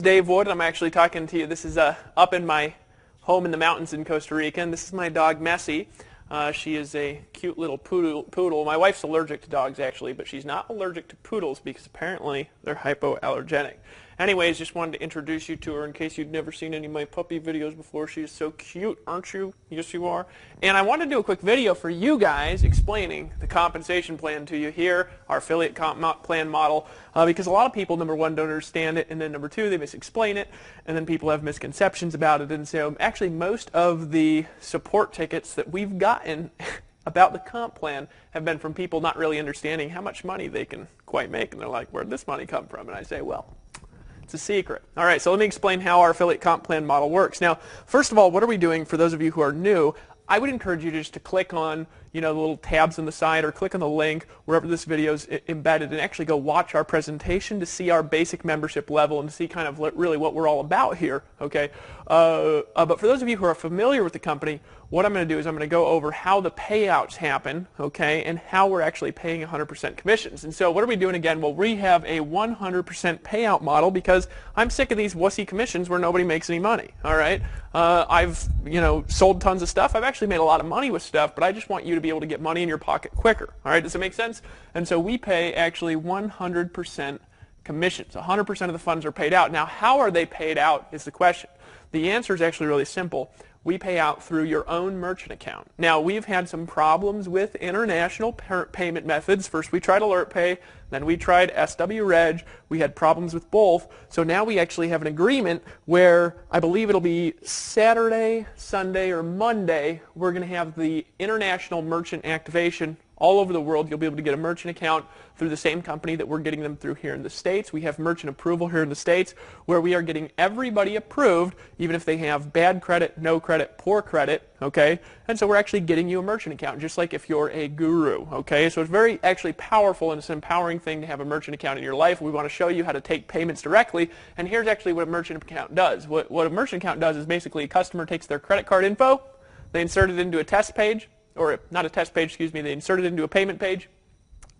Dave Wood. I'm actually talking to you. This is up in my home in the mountains in Costa Rica, and this is my dog Messi. She is a cute little poodle. My wife's allergic to dogs actually, but she's not allergic to poodles because apparently they're hypoallergenic. Anyways, just wanted to introduce you to her in case you'd never seen any of my puppy videos before. She is so cute, aren't you? Yes, you are. And I wanted to do a quick video for you guys explaining the compensation plan to you here, our affiliate comp plan model, because a lot of people, number one, don't understand it, and then number two, they misexplain it, and then people have misconceptions about it. And so actually most of the support tickets that we've gotten about the comp plan have been from people not really understanding how much money they can quite make. And they're like, where'd this money come from? And I say, well, it's a secret. All right, so let me explain how our affiliate comp plan model works. Now, first of all, what are we doing for those of you who are new? I would encourage you just to click on, the little tabs on the side, or click on the link wherever this video is embedded, and actually go watch our presentation to see our basic membership level and to see kind of really what we're all about here. Okay, but for those of you who are familiar with the company, what I'm going to do is I'm going to go over how the payouts happen, okay, and how we're actually paying 100% commissions. And so what are we doing again? Well, we have a 100% payout model because I'm sick of these wussy commissions where nobody makes any money. All right, I've sold tons of stuff. I've actually made a lot of money with stuff, but I just want you to be able to get money in your pocket quicker. All right, does it make sense? And so we pay actually 100% commissions. 100% of the funds are paid out. Now, how are they paid out is the question. The answer is actually really simple. We pay out through your own merchant account. Now, we've had some problems with international payment methods. First we tried AlertPay, then we tried SWReg. We had problems with both. So now we actually have an agreement where I believe it'll be Saturday, Sunday, or Monday, we're going to have the international merchant activation all over the world. You'll be able to get a merchant account through the same company that we're getting them through here in the States. We have merchant approval here in the States where we are getting everybody approved, even if they have bad credit, no credit, poor credit, okay? And so we're actually getting you a merchant account, just like if you're a guru, okay? So it's very actually powerful, and it's an empowering thing to have a merchant account in your life. We want to show you how to take payments directly, and here's actually what a merchant account does. What a merchant account does is basically a customer takes their credit card info, they insert it into a test page, or not a test page, excuse me, they insert it into a payment page,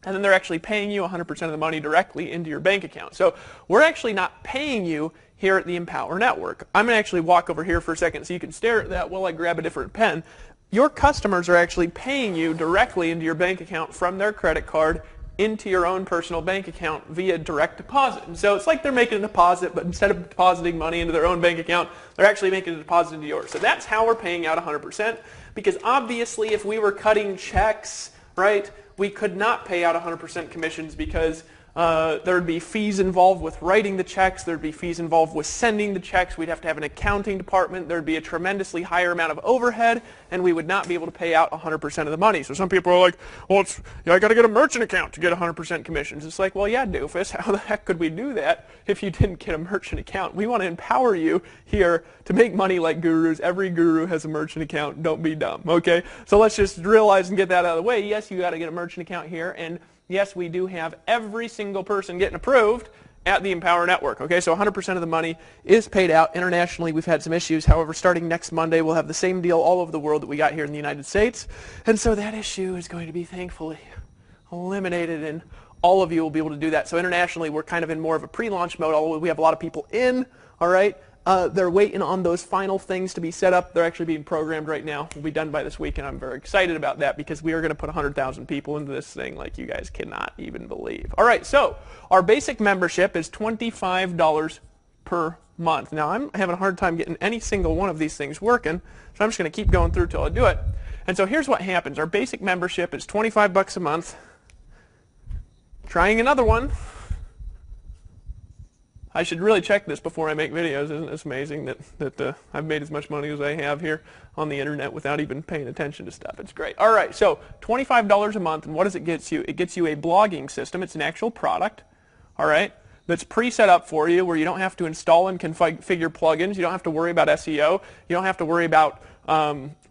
and then they're actually paying you 100% of the money directly into your bank account. So we're actually not paying you here at the Empower Network. I'm going to actually walk over here for a second so you can stare at that while I grab a different pen. Your customers are actually paying you directly into your bank account from their credit card into your own personal bank account via direct deposit. And so it's like they're making a deposit, but instead of depositing money into their own bank account, they're actually making a deposit into yours. So that's how we're paying out 100%, because obviously if we were cutting checks, right, we could not pay out 100% commissions because there would be fees involved with writing the checks, there would be fees involved with sending the checks, we'd have to have an accounting department, there would be a tremendously higher amount of overhead, and we would not be able to pay out 100% of the money. So some people are like, well, I got to get a merchant account to get 100% commissions. It's like, well, yeah, doofus, how the heck could we do that if you didn't get a merchant account? We want to empower you here to make money like gurus. Every guru has a merchant account. Don't be dumb, okay? So let's just realize and get that out of the way. Yes, you got to get a merchant account here, and yes, we do have every single person getting approved at the Empower Network. Okay, so 100% of the money is paid out. Internationally, we've had some issues. However, starting next Monday, we'll have the same deal all over the world that we got here in the United States. And so that issue is going to be thankfully eliminated, and all of you will be able to do that. So internationally, we're kind of in more of a pre-launch mode, although we have a lot of people in, all right? They're waiting on those final things to be set up. They're actually being programmed right now. We'll be done by this week, and I'm very excited about that because we are going to put 100,000 people into this thing like you guys cannot even believe. All right, so our basic membership is $25 per month. Now, I'm having a hard time getting any single one of these things working, so I'm just going to keep going through till I do it. And so here's what happens. Our basic membership is 25 bucks a month. Trying another one. I should really check this before I make videos. Isn't this amazing that I've made as much money as I have here on the internet without even paying attention to stuff? It's great. All right, so $25 a month, and what does it get you? It gets you a blogging system. It's an actual product, all right, that's pre-set up for you where you don't have to install and configure plugins. You don't have to worry about SEO. You don't have to worry about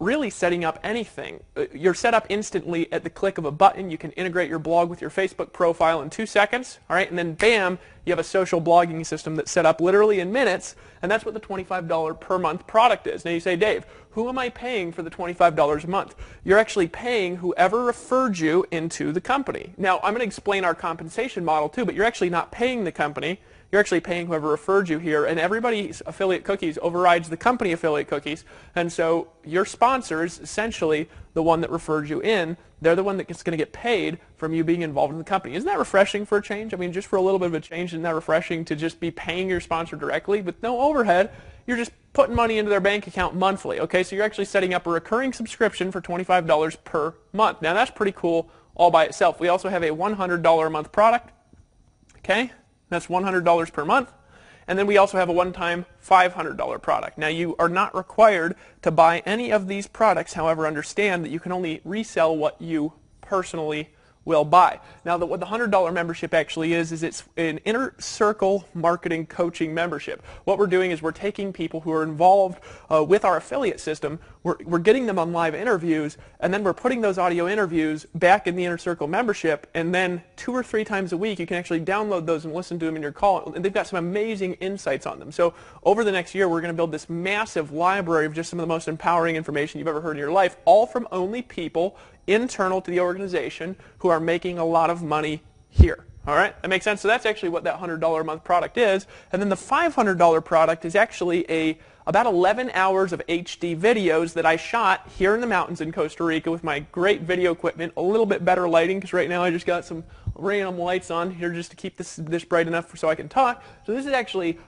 really setting up anything. You're set up instantly at the click of a button. You can integrate your blog with your Facebook profile in 2 seconds, all right, and then bam, you have a social blogging system that's set up literally in minutes, and that's what the $25 per month product is. Now you say, Dave, who am I paying for the $25 a month? You're actually paying whoever referred you into the company. Now I'm going to explain our compensation model too, but you're actually not paying the company. You're actually paying whoever referred you here, and everybody's affiliate cookies overrides the company affiliate cookies, and so your sponsor is essentially the one that referred you in. They're the one that's going to get paid from you being involved in the company. Isn't that refreshing for a change? I mean, just for a little bit of a change, isn't that refreshing to just be paying your sponsor directly with no overhead? You're just putting money into their bank account monthly. Okay, so you're actually setting up a recurring subscription for $25 per month. Now that's pretty cool all by itself. We also have a $100 a month product. Okay, that's $100 per month. And then we also have a one-time $500 product. Now you are not required to buy any of these products. However, understand that you can only resell what you personally will buy. Now, what the $100 membership actually is it's an inner circle marketing coaching membership. What we're doing is we're taking people who are involved with our affiliate system, we're getting them on live interviews, and then we're putting those audio interviews back in the inner circle membership, and then 2 or 3 times a week you can actually download those and listen to them in your call, and they've got some amazing insights on them. So over the next year we're going to build this massive library of just some of the most empowering information you've ever heard in your life, all from only people internal to the organization who are making a lot of money here. All right, that makes sense? So that's actually what that $100 a month product is. And then the $500 product is actually about 11 hours of HD videos that I shot here in the mountains in Costa Rica with my great video equipment, a little bit better lighting because right now I just got some random lights on here just to keep this bright enough so I can talk. So this is actually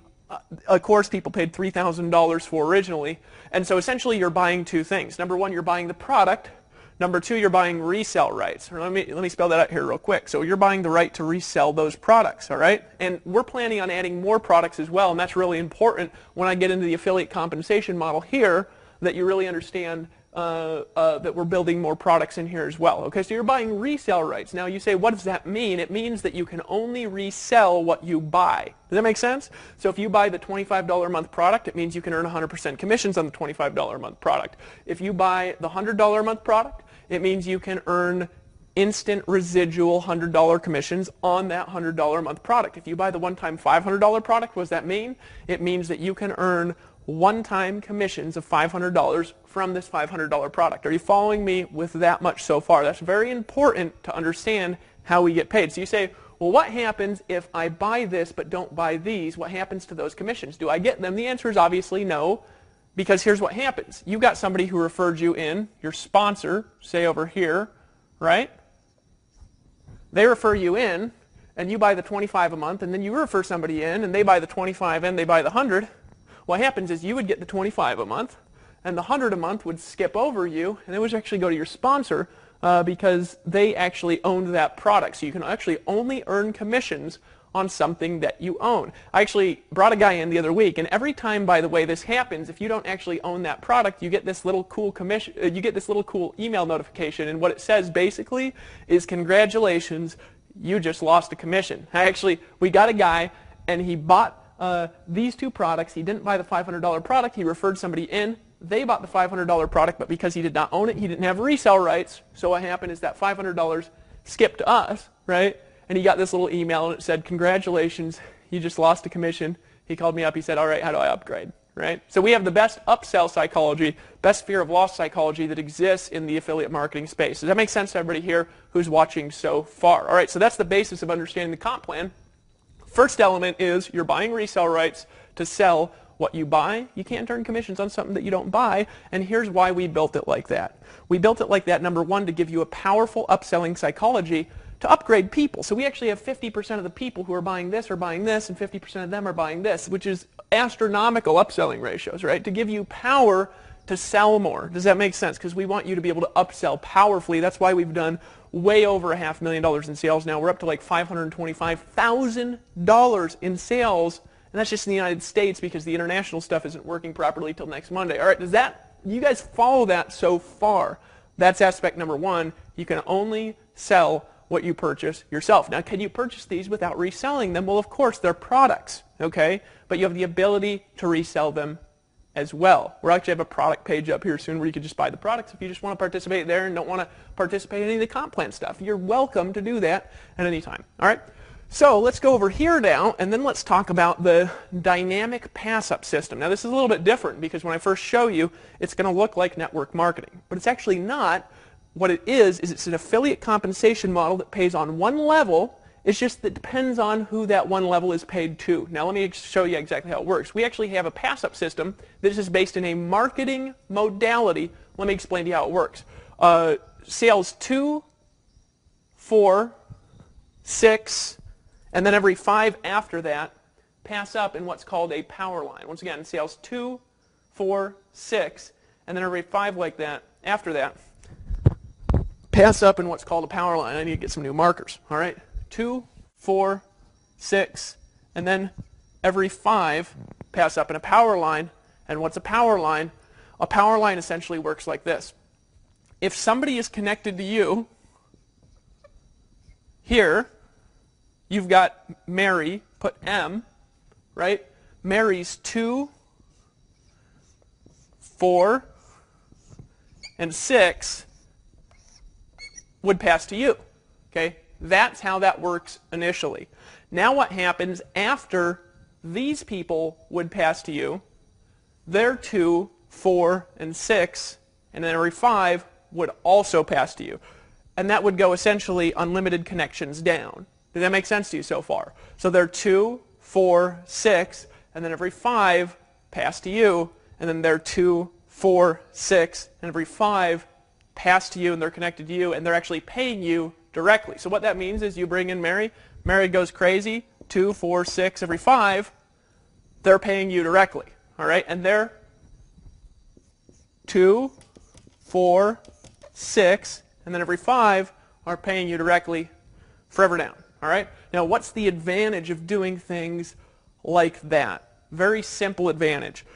a course people paid $3,000 for originally. And so essentially you're buying 2 things. Number 1, you're buying the product. Number 2, you're buying resale rights. Let me spell that out here real quick. So you're buying the right to resell those products, all right? And we're planning on adding more products as well, and that's really important when I get into the affiliate compensation model here, that you really understand that we're building more products in here as well. Okay, so you're buying resale rights. Now you say, what does that mean? It means that you can only resell what you buy. Does that make sense? So if you buy the $25 a month product, it means you can earn 100% commissions on the $25 a month product. If you buy the $100 a month product, it means you can earn instant residual $100 commissions on that $100 a month product. If you buy the one-time $500 product, what does that mean? It means that you can earn one-time commissions of $500 from this $500 product. Are you following me with that much so far? That's very important to understand how we get paid. So you say, well, what happens if I buy this but don't buy these? What happens to those commissions? Do I get them? The answer is obviously no. Because here's what happens. You've got somebody who referred you in, your sponsor, say over here, right? They refer you in, and you buy the $25 a month, and then you refer somebody in, and they buy the $25 and they buy the $100. What happens is you would get the $25 a month, and the $100 a month would skip over you, and it would actually go to your sponsor because they actually owned that product. So you can actually only earn commissions on something that you own. I actually brought a guy in the other week, and every time, by the way, this happens, if you don't actually own that product, you get this little cool commission, you get this little cool email notification, and what it says basically is, congratulations, you just lost a commission. We got a guy, and he bought these 2 products. He didn't buy the $500 product. He referred somebody in. They bought the $500 product, but because he did not own it, he didn't have resale rights. So what happened is that $500 skipped to us, right? And he got this little email, and it said, congratulations, you just lost a commission. He called me up. He said, all right, how do I upgrade? Right? So we have the best upsell psychology, best fear of loss psychology that exists in the affiliate marketing space. Does that make sense to everybody here who's watching so far? All right, so that's the basis of understanding the comp plan. First element is you're buying resale rights to sell what you buy. You can't earn commissions on something that you don't buy, and here's why we built it like that. We built it like that, number 1, to give you a powerful upselling psychology to upgrade people. So we actually have 50% of the people who are buying this, and 50% of them are buying this, which is astronomical upselling ratios, right? To give you power to sell more. Does that make sense? Because we want you to be able to upsell powerfully. That's why we've done way over $500,000 in sales now. We're up to like $525,000 in sales, and that's just in the United States because the international stuff isn't working properly till next Monday. All right, you guys follow that so far? That's aspect number 1. You can only sell what you purchase yourself. Now, can you purchase these without reselling them? Well, of course, they're products, okay? But you have the ability to resell them as well. We'll actually have a product page up here soon where you can just buy the products if you just want to participate there and don't want to participate in any of the comp plan stuff. You're welcome to do that at any time. All right? So let's go over here now, and then let's talk about the dynamic pass-up system. Now, this is a little bit different because when I first show you, it's going to look like network marketing. But it's actually not. What it is it's an affiliate compensation model that pays on one level It's just that it depends on who that one level is paid to. Now let me show you exactly how it works. We actually have a pass-up system. This is based in a marketing modality. Let me explain to you how it works. Sales 2, 4, 6, and then every 5 after that pass up in what's called a power line. Once again, sales 2, 4, 6, and then every 5 like that after that pass up in what's called a power line. I need to get some new markers. All right, 2, 4, 6, and then every 5 pass up in a power line. And what's a power line? A power line essentially works like this. If somebody is connected to you, here, you've got Mary, put M, right? Mary's 2, 4, and 6 would pass to you. Okay? That's how that works initially. Now what happens after these people would pass to you, their 2, 4, and 6, and then every 5 would also pass to you. And that would go essentially unlimited connections down. Does that make sense to you so far? So they're 2, 4, 6, and then every 5 pass to you, and then they're 2, 4, 6, and every 5 pass to you, and they're connected to you, and they're actually paying you directly. So what that means is you bring in Mary, Mary goes crazy, 2, 4, 6, every 5, they're paying you directly. All right, and they're 2, 4, 6, and then every 5 are paying you directly forever down. All right? Now, what's the advantage of doing things like that? Very simple advantage.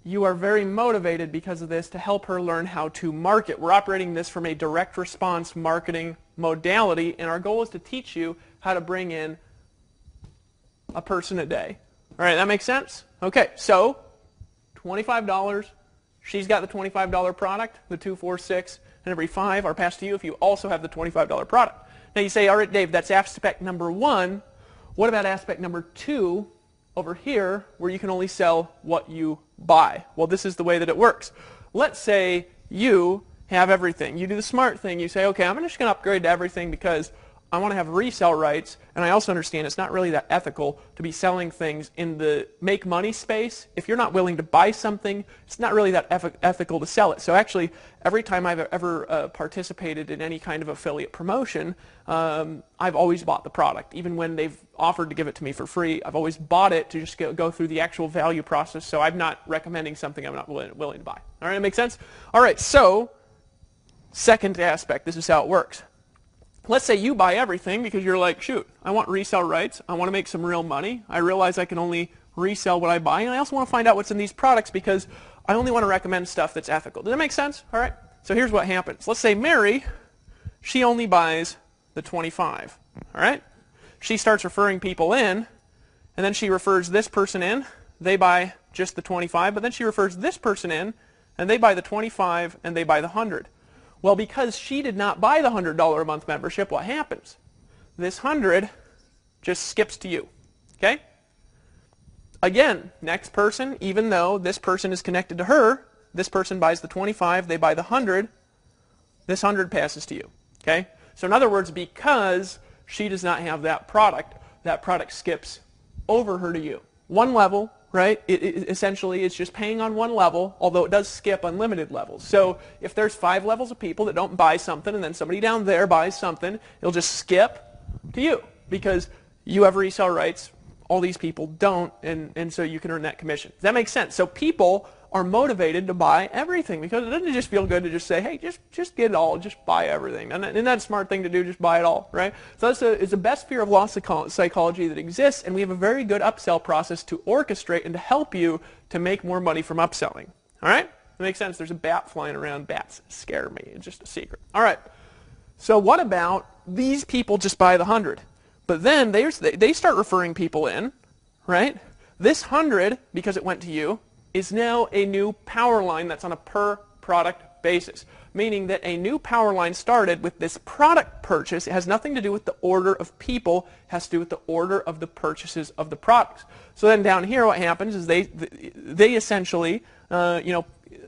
You are very motivated because of this to help her learn how to market. We're operating this from a direct response marketing modality, and our goal is to teach you how to bring in a person a day. All right, that makes sense? Okay, so $25. She's got the $25 product, the 2, 4, 6, and every 5 are passed to you if you also have the $25 product. Now you say, all right, Dave, that's aspect number 1. What about aspect number 2 over here where you can only sell what you buy? Well, this is the way that it works. Let's say you have everything. You do the smart thing. You say, okay, I'm just going to upgrade to everything because I want to have resale rights, and I also understand it's not really that ethical to be selling things in the make money space. If you're not willing to buy something, it's not really that ethical to sell it. So actually, every time I've ever participated in any kind of affiliate promotion, I've always bought the product. Even when they've offered to give it to me for free, I've always bought it to just go through the actual value process, so I'm not recommending something I'm not willing to buy. All right, that makes sense? All right, so second aspect, this is how it works. Let's say you buy everything because you're like, shoot, I want resale rights. I want to make some real money. I realize I can only resell what I buy, and I also want to find out what's in these products because I only want to recommend stuff that's ethical. Does that make sense? All right. So here's what happens. Let's say Mary, she only buys the 25. All right. She starts referring people in, and then she refers this person in. They buy just the 25, but then she refers this person in, and they buy the 25, and they buy the 100. Well, because she did not buy the $100 a month membership, what happens? This 100 just skips to you. Okay? Again, next person, even though this person is connected to her, this person buys the 25, they buy the 100, this 100 passes to you. Okay? So in other words, because she does not have that product skips over her to you. One level, right? Essentially, it's just paying on one level, although it does skip unlimited levels. So if there's 5 levels of people that don't buy something, and then somebody down there buys something, it'll just skip to you because you have resale rights. All these people don't, and so you can earn that commission. Does that make sense? So people are motivated to buy everything because it doesn't just feel good to just say, hey, just get it all, just buy everything. And isn't that a smart thing to do, just buy it all, right? So it's the best fear of loss psychology that exists, and we have a very good upsell process to orchestrate and to help you to make more money from upselling. All right? That makes sense. There's a bat flying around. Bats scare me. It's just a secret. All right. So what about these people just buy the 100? But then they start referring people in, right? This 100, because it went to you, is now a new power line that's on a per product basis, meaning that a new power line started with this product purchase. It has nothing to do with the order of people. It has to do with the order of the purchases of the products. So then down here what happens is they essentially, that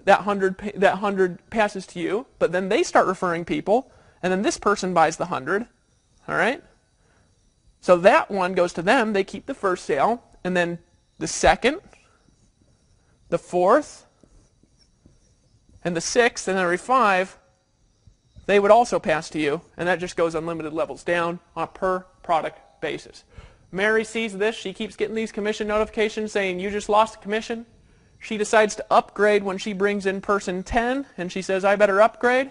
100 passes to you, but then they start referring people, and then this person buys the 100, all right? So that one goes to them. They keep the first sale, and then the second, the fourth, and the sixth, and then every 5, they would also pass to you, and that just goes unlimited levels down on a per product basis. Mary sees this. She keeps getting these commission notifications saying, you just lost a commission. She decides to upgrade when she brings in person 10, and she says, I better upgrade.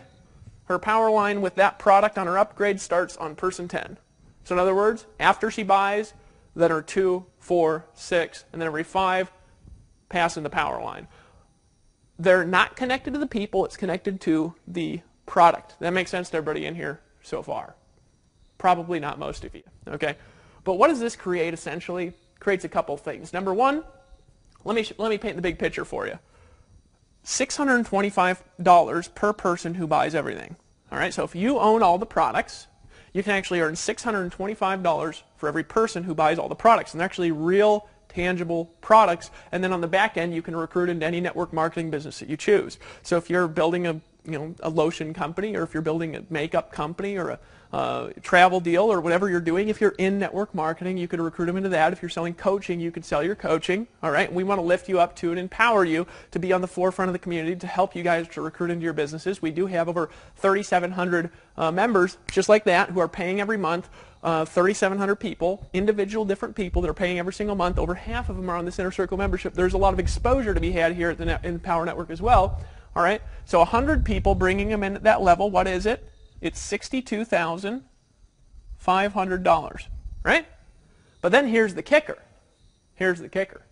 Her power line with that product on her upgrade starts on person 10. So in other words, after she buys, then her 2, 4, 6, and then every 5 pass in the power line. They're not connected to the people. It's connected to the product. That makes sense to everybody in here so far? Probably not most of you. Okay, but what does this create essentially? Creates a couple things. Number one, let me paint the big picture for you. $625 per person who buys everything. All right, so if you own all the products, you can actually earn $625 for every person who buys all the products, and they're actually real tangible products. And then on the back end, you can recruit into any network marketing business that you choose. So if you're building a lotion company, or if you're building a makeup company, or a travel deal, or whatever you're doing, if you're in network marketing, you could recruit them into that. If you're selling coaching, you could sell your coaching. All right, we want to lift you up to and empower you to be on the forefront of the community to help you guys to recruit into your businesses. We do have over 3,700 members just like that who are paying every month. 3,700 people, individual different people that are paying every single month. Over half of them are on this Inner Circle membership. There's a lot of exposure to be had here at in the Power Network as well. All right, so 100 people, bringing them in at that level. What is it? It's $62,500, right? But then here's the kicker. Here's the kicker.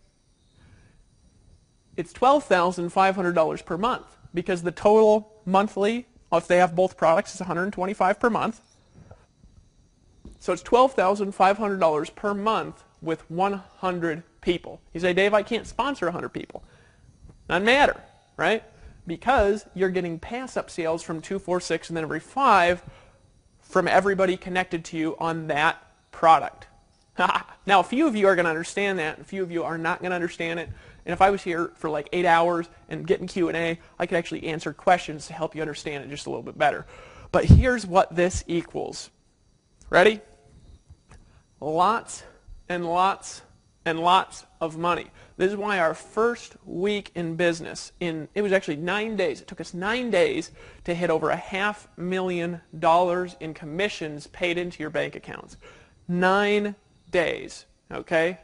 It's $12,500 per month, because the total monthly, if they have both products, is $125 per month. So it's $12,500 per month with 100 people. You say, Dave, I can't sponsor 100 people. Doesn't matter, right? Because you're getting pass-up sales from 2, 4, 6, and then every 5 from everybody connected to you on that product. Now, a few of you are going to understand that, and a few of you are not going to understand it. And if I was here for like 8 hours and getting Q&A, I could actually answer questions to help you understand it just a little bit better. But here's what this equals. Ready? Lots and lots and lots of money. This is why our first week in business, it was actually 9 days. It took us 9 days to hit over $500,000 in commissions paid into your bank accounts. 9 days, okay?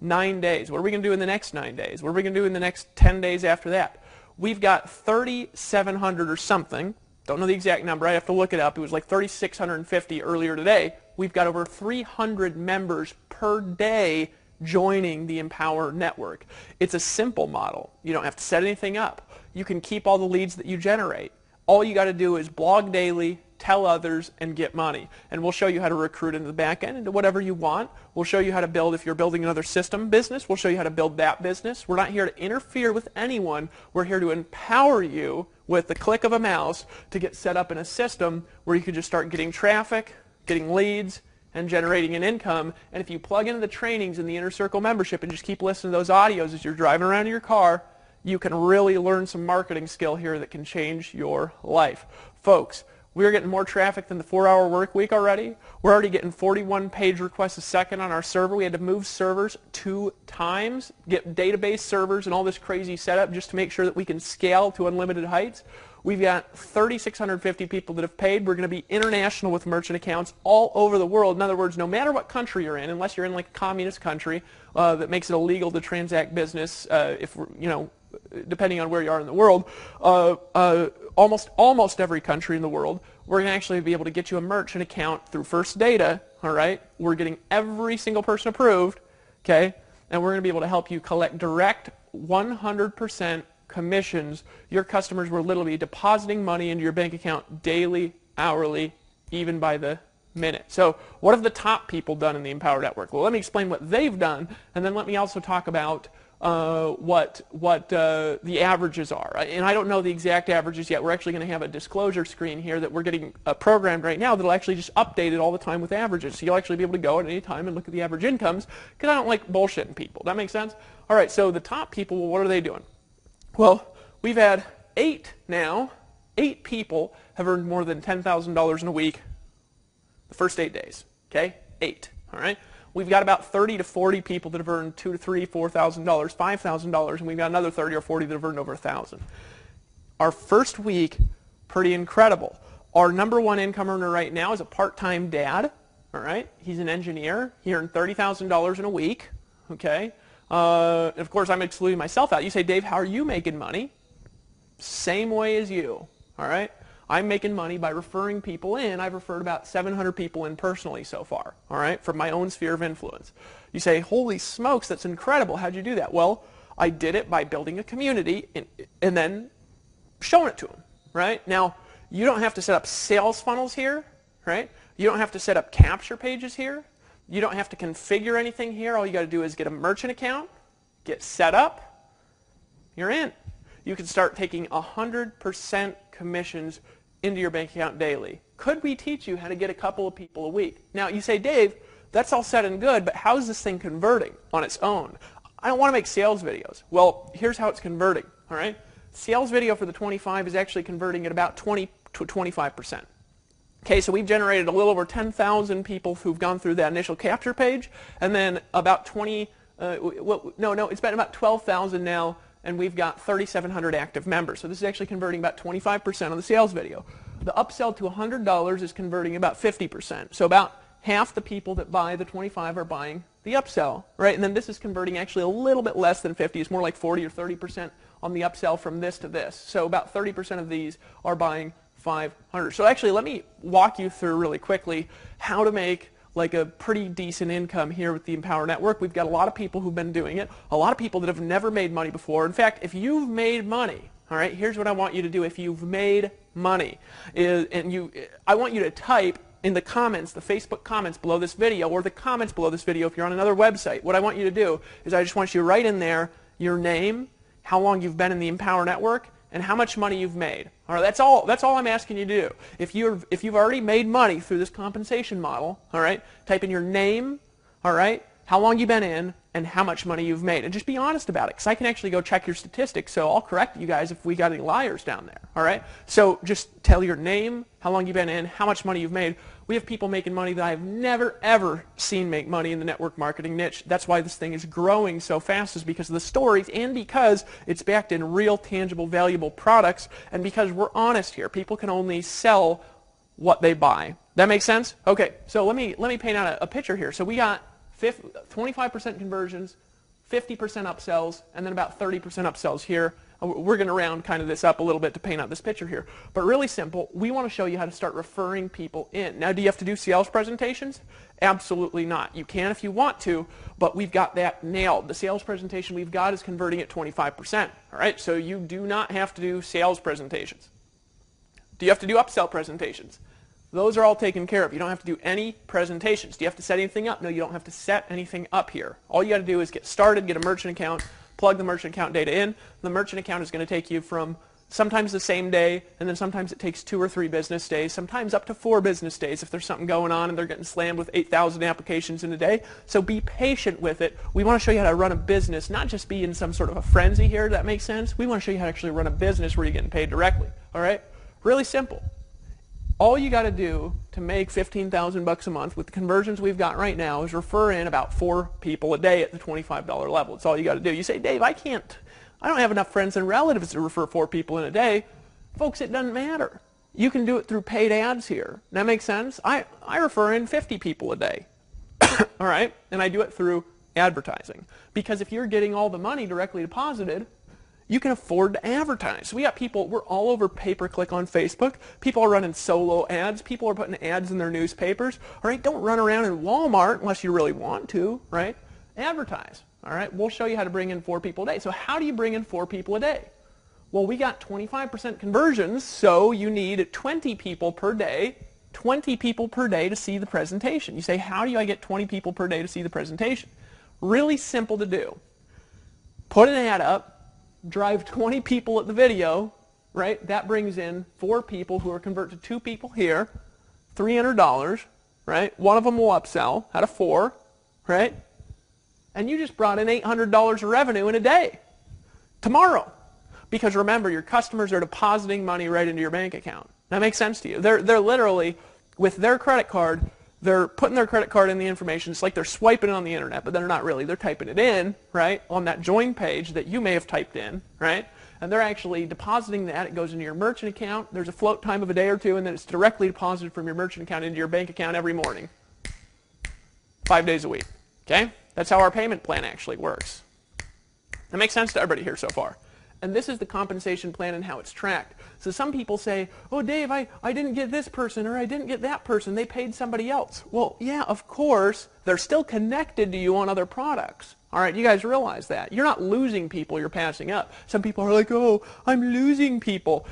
9 days. What are we going to do in the next 9 days? What are we going to do in the next 10 days after that? We've got 3,700 or something. Don't know the exact number. I have to look it up. It was like 3,650 earlier today. We've got over 300 members per day joining the Empower Network. It's a simple model. You don't have to set anything up. You can keep all the leads that you generate. All you got to do is blog daily, tell others, and get money. And we'll show you how to recruit into the back end, into whatever you want. We'll show you how to build, if you're building another system business, we'll show you how to build that business. We're not here to interfere with anyone. We're here to empower you with the click of a mouse to get set up in a system where you can just start getting traffic, getting leads, and generating an income. And if you plug into the trainings in the Inner Circle membership and just keep listening to those audios as you're driving around in your car, you can really learn some marketing skill here that can change your life. Folks, we're getting more traffic than the 4-hour work week already. We're already getting 41 page requests a second on our server. We had to move servers 2 times, get database servers and all this crazy setup just to make sure that we can scale to unlimited heights. We've got 3,650 people that have paid. We're going to be international with merchant accounts all over the world. In other words, no matter what country you're in, unless you're in like a communist country that makes it illegal to transact business, depending on where you are in the world, almost every country in the world, we're going to actually be able to get you a merchant account through First Data. All right, we're getting every single person approved. Okay, and we're going to be able to help you collect direct 100% commissions. Your customers will literally be depositing money into your bank account daily, hourly, even by the minute. So what have the top people done in the Empower Network? Well, let me explain what they've done, and then let me also talk about what the averages are. And I don't know the exact averages yet. We're actually going to have a disclosure screen here that we're getting programmed right now that'll actually just update it all the time with averages. So you'll actually be able to go at any time and look at the average incomes, because I don't like bullshitting people. That makes sense? All right, so the top people, well, what are they doing? Well, we've had 8 now. 8 people have earned more than $10,000 in a week the first 8 days. Okay? 8. All right? We've got about 30 to 40 people that have earned $2,000 to $3,000, $4,000, $5,000, and we've got another 30 or 40 that have earned over $1,000. Our first week, pretty incredible. Our number one income earner right now is a part-time dad. All right? He's an engineer. He earned $30,000 in a week. Okay? Of course, I'm excluding myself out. You say, Dave, how are you making money? Same way as you. All right? I'm making money by referring people in. I've referred about 700 people in personally so far, all right, from my own sphere of influence. You say, holy smokes, that's incredible. How'd you do that? Well, I did it by building a community and then showing it to them, right? Now, you don't have to set up sales funnels here, right? You don't have to set up capture pages here. You don't have to configure anything here. All you got to do is get a merchant account, get set up, you're in. You can start taking 100% commissions into your bank account daily. Could we teach you how to get a couple of people a week? Now, you say, Dave, that's all said and good, but how is this thing converting on its own? I don't want to make sales videos. Well, here's how it's converting, all right? Sales video for the 25 is actually converting at about 20 to 25%. Okay, so we've generated a little over 10,000 people who've gone through that initial capture page, and then about it's been about 12,000 now, and we've got 3,700 active members. So this is actually converting about 25% on the sales video. The upsell to $100 is converting about 50%. So about half the people that buy the 25 are buying the upsell, right? And then this is converting actually a little bit less than 50. It's more like 40 or 30% on the upsell from this to this. So about 30% of these are buying 500. So actually, let me walk you through really quickly how to make like a pretty decent income here with the Empower Network. We've got a lot of people who've been doing it, a lot of people that have never made money before. In fact, if you've made money, all right, here's what I want you to do. If you've made money, I want you to type in the comments, the Facebook comments below this video, or the comments below this video if you're on another website. What I want you to do is I just want you to write in there your name, how long you've been in the Empower Network, and how much money you've made. All right, that's all I'm asking you to do. If you've already made money through this compensation model, all right, type in your name, all right, how long you've been in, and how much money you've made. And just be honest about it, because I can actually go check your statistics, so I'll correct you guys if we got any liars down there, all right? So just tell your name, how long you've been in, how much money you've made. We have people making money that I've never, ever seen make money in the network marketing niche. That's why this thing is growing so fast, is because of the stories and because it's backed in real, tangible, valuable products, and because we're honest here. People can only sell what they buy. That makes sense? Okay, so let me paint out a picture here. So we got 25% conversions, 50% upsells, and then about 30% upsells here. We're going to round kind of this up a little bit to paint out this picture here. But really simple, we want to show you how to start referring people in. Now, do you have to do sales presentations? Absolutely not. You can if you want to, but we've got that nailed. The sales presentation we've got is converting at 25%. All right, so you do not have to do sales presentations. Do you have to do upsell presentations? Those are all taken care of. You don't have to do any presentations. Do you have to set anything up? No, you don't have to set anything up here. All you got to do is get started, get a merchant account, plug the merchant account data in. The merchant account is going to take you from sometimes the same day, and then sometimes it takes 2 or 3 business days, sometimes up to 4 business days if there's something going on and they're getting slammed with 8,000 applications in a day. So be patient with it. We want to show you how to run a business, not just be in some sort of a frenzy here. That makes sense? We want to show you how to actually run a business where you're getting paid directly. All right? Really simple. All you got to do to make $15,000 a month with the conversions we've got right now is refer in about 4 people a day at the $25 level. That's all you got to do. You say, Dave, I don't have enough friends and relatives to refer 4 people in a day. Folks, it doesn't matter. You can do it through paid ads here. That makes sense? I refer in 50 people a day. All right? And I do it through advertising. Because if you're getting all the money directly deposited, you can afford to advertise. So we got people, we're all over pay-per-click on Facebook. People are running solo ads. People are putting ads in their newspapers. All right, don't run around in Walmart unless you really want to, right? Advertise. All right, we'll show you how to bring in 4 people a day. So how do you bring in 4 people a day? Well, we got 25% conversions, so you need 20 people per day, 20 people per day to see the presentation. You say, how do I get 20 people per day to see the presentation? Really simple to do. Put an ad up, drive 20 people at the video, right? That brings in 4 people who are convert to 2 people here, $300, right? One of them will upsell out of 4, right? And you just brought in $800 of revenue in a day, tomorrow. Because remember, your customers are depositing money right into your bank account. That makes sense to you. They're literally, with their credit card, They're putting their credit card in the information. It's like they're swiping it on the internet, but they're not really. They're typing it in, right, on that join page that you may have typed in, right? And they're actually depositing that. It goes into your merchant account. There's a float time of a day or two, and then it's directly deposited from your merchant account into your bank account every morning, 5 days a week, okay? That's how our payment plan actually works. That makes sense to everybody here so far. And this is the compensation plan and how it's tracked. So some people say, oh, Dave, I didn't get this person or I didn't get that person. They paid somebody else. Well, yeah, of course. They're still connected to you on other products. All right, you guys realize that. You're not losing people you're passing up. Some people are like, oh, I'm losing people.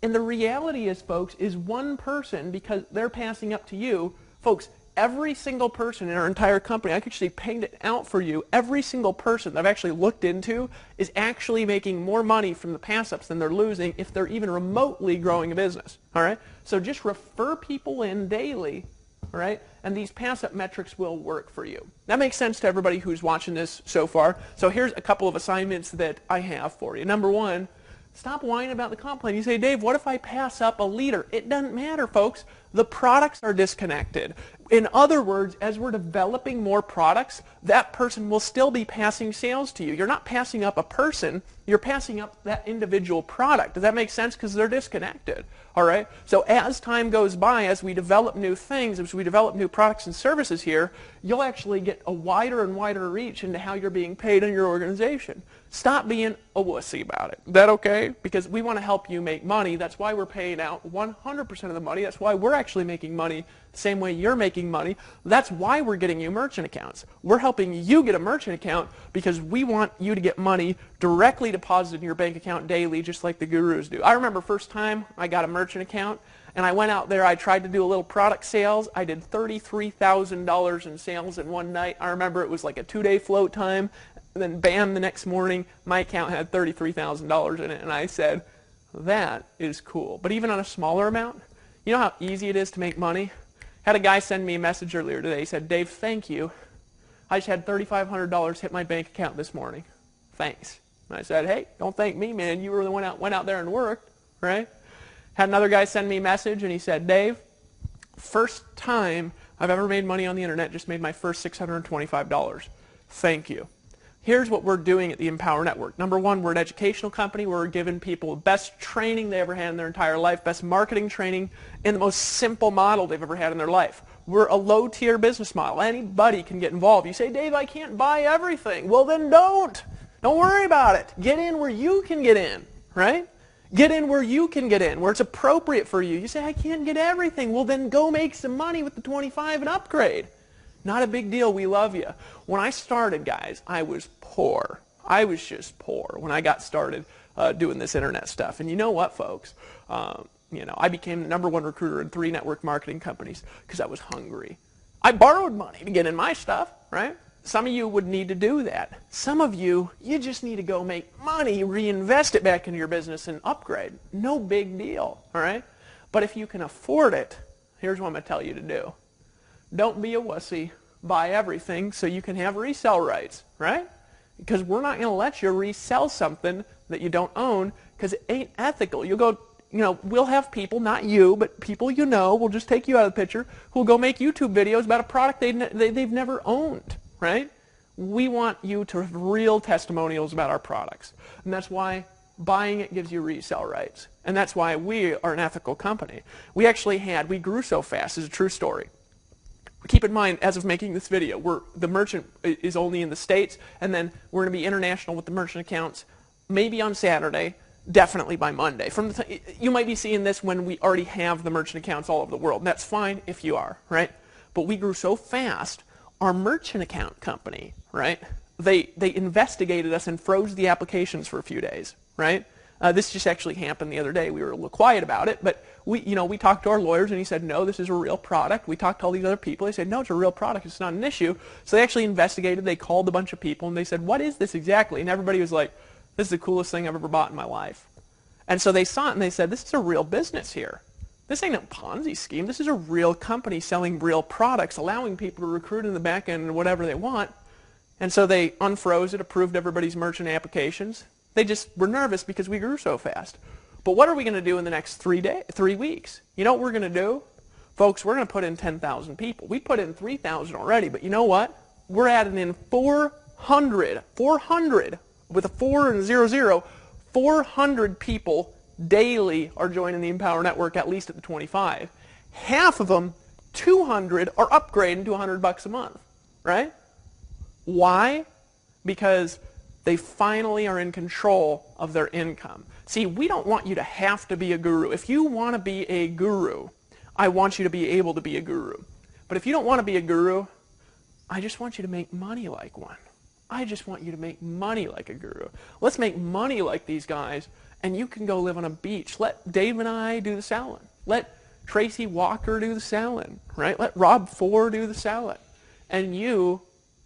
And the reality is, folks, is one person, because they're passing up to you, folks, every single person in our entire company, I could actually paint it out for you, every single person that I've actually looked into is actually making more money from the pass-ups than they're losing if they're even remotely growing a business. All right? So just refer people in daily, all right? And these pass-up metrics will work for you. That makes sense to everybody who's watching this so far. So here's a couple of assignments that I have for you. Number one, stop whining about the comp plan. You say, Dave, what if I pass up a leader? It doesn't matter, folks. The products are disconnected. In other words, as we're developing more products, that person will still be passing sales to you. You're not passing up a person. You're passing up that individual product. Does that make sense? Because they're disconnected. All right? So as time goes by, as we develop new things, as we develop new products and services here, you'll actually get a wider and wider reach into how you're being paid in your organization. Stop being a wussy about it. Is that okay? Because we want to help you make money. That's why we're paying out 100% of the money. That's why we're actually making money the same way you're making money. That's why we're getting you merchant accounts. We're helping you get a merchant account because we want you to get money directly deposited in your bank account daily, just like the gurus do. I remember first time I got a merchant account, and I went out there, I tried to do a little product sales. I did $33,000 in sales in one night. I remember it was like a 2-day float time. And then bam, the next morning, my account had $33,000 in it. And I said, that is cool. But even on a smaller amount, you know how easy it is to make money? Had a guy send me a message earlier today. He said, Dave, thank you. I just had $3,500 hit my bank account this morning. Thanks. And I said, hey, don't thank me, man. You were the one went out there and worked, right? Had another guy send me a message, and he said, Dave, first time I've ever made money on the internet, just made my first $625. Thank you. Here's what we're doing at the Empower Network. Number one, we're an educational company. We're giving people the best training they ever had in their entire life, best marketing training, and the most simple model they've ever had in their life. We're a low-tier business model. Anybody can get involved. You say, Dave, I can't buy everything. Well, then don't. Don't worry about it. Get in where you can get in, right? Get in where you can get in, where it's appropriate for you. You say, I can't get everything. Well, then go make some money with the 25 and upgrade. Not a big deal. We love you. When I started, guys, I was poor. I was just poor when I got started doing this internet stuff. And you know what, folks? I became the #1 recruiter in 3 network marketing companies because I was hungry. I borrowed money to get in my stuff, right? Some of you would need to do that. Some of you, you just need to go make money, reinvest it back into your business, and upgrade. No big deal, all right? But if you can afford it, here's what I'm going to tell you to do. Don't be a wussy. Buy everything so you can have resell rights, right? Because we're not going to let you resell something that you don't own because it ain't ethical. You'll go, we'll have people, not you, but people we'll just take you out of the picture, who'll go make YouTube videos about a product they've never owned, right? We want you to have real testimonials about our products. And that's why buying it gives you resell rights. And that's why we are an ethical company. We grew so fast. It's a true story. Keep in mind, as of making this video, the merchant is only in the States, and then we're going to be international with the merchant accounts, maybe on Saturday, definitely by Monday. You might be seeing this when we already have the merchant accounts all over the world, and that's fine if you are, right? But we grew so fast, our merchant account company, right, they investigated us and froze the applications for a few days, right? This just actually happened the other day. We were a little quiet about it, but we talked to our lawyers, and he said, no, this is a real product. We talked to all these other people. They said, no, it's a real product. It's not an issue. So they actually investigated. They called a bunch of people, and they said, what is this exactly? And everybody was like, this is the coolest thing I've ever bought in my life. And so they saw it, and they said, this is a real business here. This ain't a Ponzi scheme. This is a real company selling real products, allowing people to recruit in the back end and whatever they want. And so they unfroze it, approved everybody's merchant applications. They just were nervous because we grew so fast. But what are we going to do in the next 3 weeks? You know what we're going to do? Folks, we're going to put in 10,000 people. We put in 3,000 already, but you know what? We're adding in 400 with a 4 and a 00, 400 people daily are joining the Empower Network, at least at the 25. Half of them, 200, are upgrading to $100 a month, right? Why? Because they finally are in control of their income. See, we don't want you to have to be a guru. If you want to be a guru, I want you to be able to be a guru. But if you don't want to be a guru, I just want you to make money like one. I just want you to make money like a guru. Let's make money like these guys, and you can go live on a beach. Let Dave and I do the selling. Let Tracy Walker do the selling, right? Let Rob Ford do the selling. And you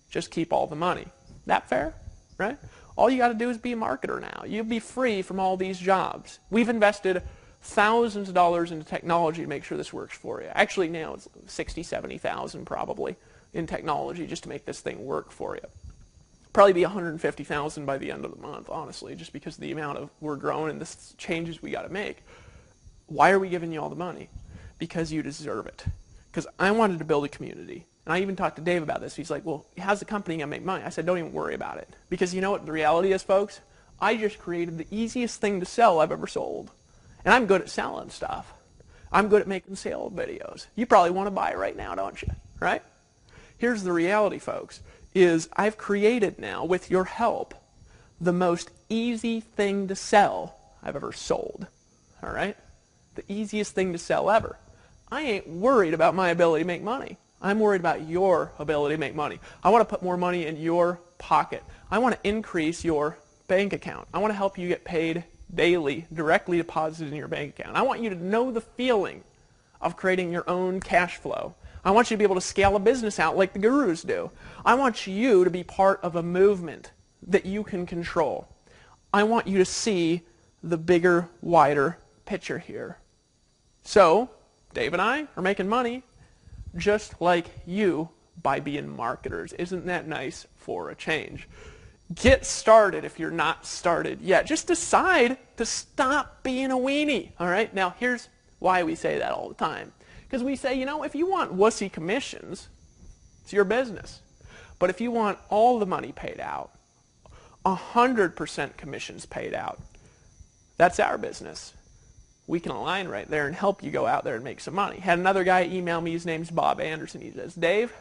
just keep all the money. That fair, right? All you got to do is be a marketer now. You'll be free from all these jobs. We've invested thousands of dollars into technology to make sure this works for you. Actually, now it's 60, 70,000 probably in technology just to make this thing work for you. Probably be 150,000 by the end of the month, honestly, just because of the amount of we're growing and the changes we got to make. Why are we giving you all the money? Because you deserve it. Because I wanted to build a community. And I even talked to Dave about this. He's like, well, how's the company going to make money? I said, don't even worry about it. Because you know what the reality is, folks? I just created the easiest thing to sell I've ever sold. And I'm good at selling stuff. I'm good at making sale videos. You probably want to buy right now, don't you? Right? Here's the reality, folks, is I've created now, with your help, the most easy thing to sell I've ever sold. All right? The easiest thing to sell ever. I ain't worried about my ability to make money. I'm worried about your ability to make money. I want to put more money in your pocket. I want to increase your bank account. I want to help you get paid daily, directly deposited in your bank account. I want you to know the feeling of creating your own cash flow. I want you to be able to scale a business out like the gurus do. I want you to be part of a movement that you can control. I want you to see the bigger, wider picture here. So, Dave and I are making money just like you by being marketers. Isn't that nice for a change? Get started if you're not started yet. Just decide to stop being a weenie. All right? Now, here's why we say that all the time. Because we say, you know, if you want wussy commissions, it's your business. But if you want all the money paid out, 100% commissions paid out, that's our business. We can align right there and help you go out there and make some money. Had another guy email me, his name's Bob Anderson. He says, Dave,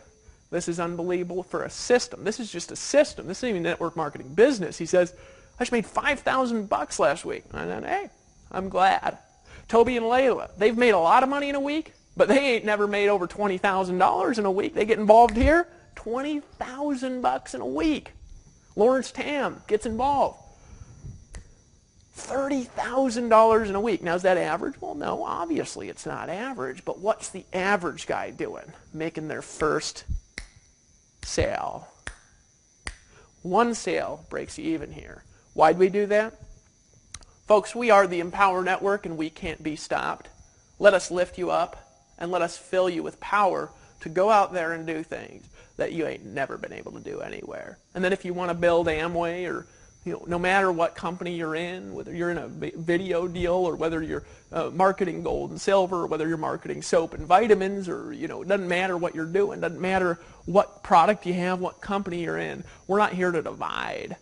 this is unbelievable for a system. This is just a system. This isn't even network marketing business. He says, I just made $5,000 last week. And I said, hey, I'm glad. Toby and Layla, they've made a lot of money in a week, but they ain't never made over $20,000 in a week. They get involved here, $20,000 in a week. Lawrence Tam gets involved. $30,000 in a week. Now, is that average? Well, no, obviously it's not average, but what's the average guy doing? Making their first sale. One sale breaks you even here. Why'd we do that? Folks, we are the Empower Network and we can't be stopped. Let us lift you up and let us fill you with power to go out there and do things that you ain't never been able to do anywhere. And then if you want to build Amway, or no matter what company you're in, whether you're in a video deal or whether you're marketing gold and silver, or whether you're marketing soap and vitamins, or it doesn't matter what you're doing, doesn't matter what product you have, what company you're in. We're not here to divide.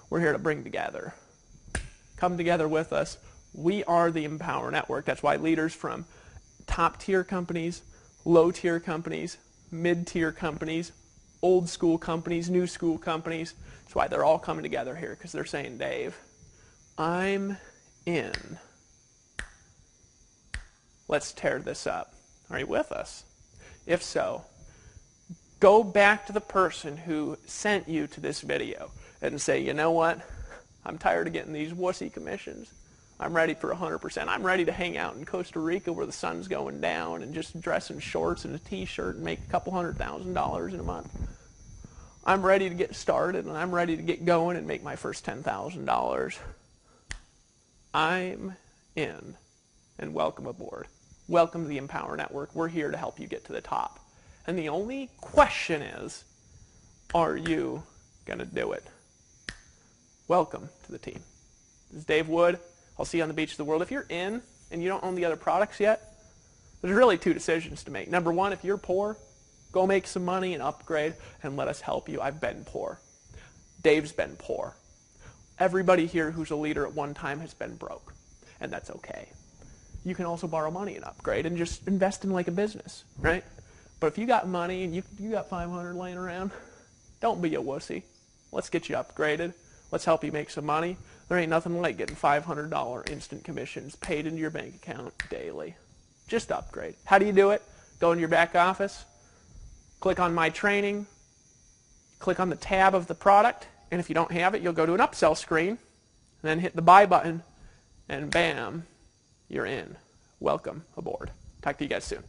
We're here to bring together. Come together with us. We are the Empower Network. That's why leaders from top-tier companies, low-tier companies, mid-tier companies, old school companies, new school companies, that's why they're all coming together here, because they're saying, Dave, I'm in. Let's tear this up. Are you with us? If so, go back to the person who sent you to this video and say, you know what? I'm tired of getting these wussy commissions. I'm ready for 100%. I'm ready to hang out in Costa Rica where the sun's going down and just dress in shorts and a t-shirt and make a couple $100,000 in a month. I'm ready to get started and I'm ready to get going and make my first $10,000. I'm in, and welcome aboard. Welcome to the Empower Network. We're here to help you get to the top. And the only question is, are you going to do it? Welcome to the team. This is Dave Wood. I'll see you on the beach of the world. If you're in and you don't own the other products yet, There's really two decisions to make. Number one, if you're poor, go make some money and upgrade and let us help you. I've been poor. Dave's been poor. Everybody here who's a leader at one time has been broke, and that's okay. You can also borrow money and upgrade and just invest in like a business, right? But if you got money and you got 500 laying around, don't be a wussy. Let's get you upgraded. Let's help you make some money. There ain't nothing like getting $500 instant commissions paid into your bank account daily. Just upgrade. How do you do it? Go into your back office, click on My Training, click on the tab of the product, and if you don't have it, you'll go to an upsell screen, and then hit the buy button, and bam, you're in. Welcome aboard. Talk to you guys soon.